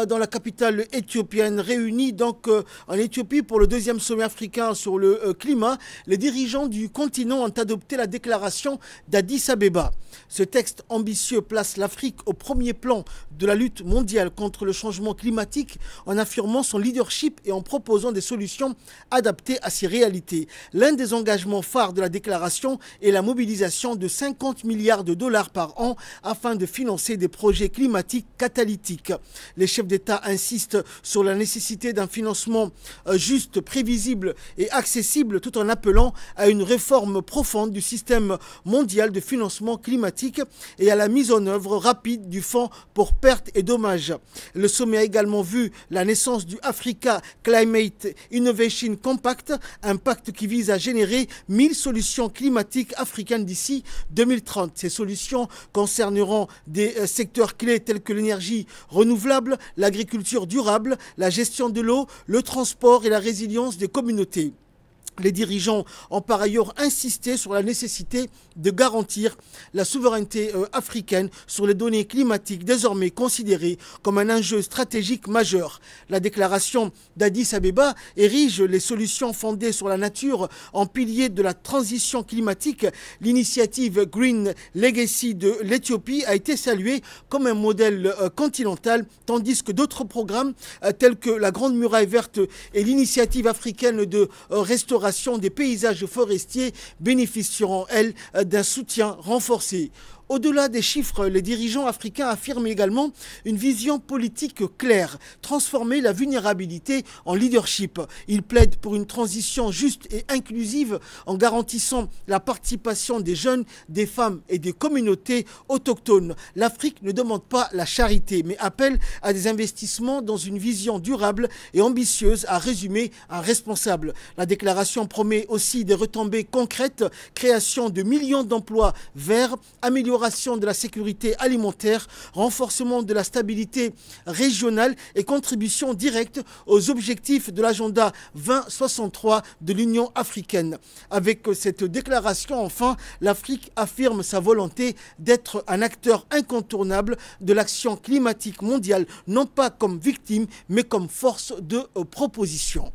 dans la capitale éthiopienne, réunis donc en Éthiopie pour le deuxième sommet africain sur le climat, les dirigeants du continent ont adopté la déclaration d'Addis Abeba. Ce texte ambitieux place l'Afrique au premier plan de la lutte mondiale contre le changement climatique en affirmant son leadership et en proposant des solutions adaptées à ces réalités. L'un des engagements phares de la déclaration est la mobilisation de 50 milliards de dollars par an afin de financer des projets climatiques catalytiques. Les chefs d'État insistent sur la nécessité d'un financement juste, prévisible et accessible tout en appelant à une réforme profonde du système mondial de financement climatique et à la mise en œuvre rapide du fonds pour pertes et dommages. Le sommet a également vu la naissance du Africa Climate Innovation Compact, un pacte qui vise à générer 1000 solutions climatiques africaines d'ici 2030. Ces solutions concerneront des secteurs clés tels que l'énergie renouvelable, l'agriculture durable, la gestion de l'eau, le transport et la résilience des communautés. Les dirigeants ont par ailleurs insisté sur la nécessité de garantir la souveraineté africaine sur les données climatiques désormais considérées comme un enjeu stratégique majeur. La déclaration d'Addis Abeba érige les solutions fondées sur la nature en pilier de la transition climatique. L'initiative Green Legacy de l'Éthiopie a été saluée comme un modèle continental, tandis que d'autres programmes tels que la Grande Muraille Verte et l'initiative africaine de restauration des paysages forestiers bénéficieront, elles, d'un soutien renforcé. Au-delà des chiffres, les dirigeants africains affirment également une vision politique claire, transformer la vulnérabilité en leadership. Ils plaident pour une transition juste et inclusive en garantissant la participation des jeunes, des femmes et des communautés autochtones. L'Afrique ne demande pas la charité, mais appelle à des investissements dans une vision durable et ambitieuse, à résumer un responsable. La déclaration promet aussi des retombées concrètes, création de millions d'emplois verts, amélioration de la sécurité alimentaire, renforcement de la stabilité régionale et contribution directe aux objectifs de l'agenda 2063 de l'Union africaine. Avec cette déclaration, enfin, l'Afrique affirme sa volonté d'être un acteur incontournable de l'action climatique mondiale, non pas comme victime, mais comme force de proposition.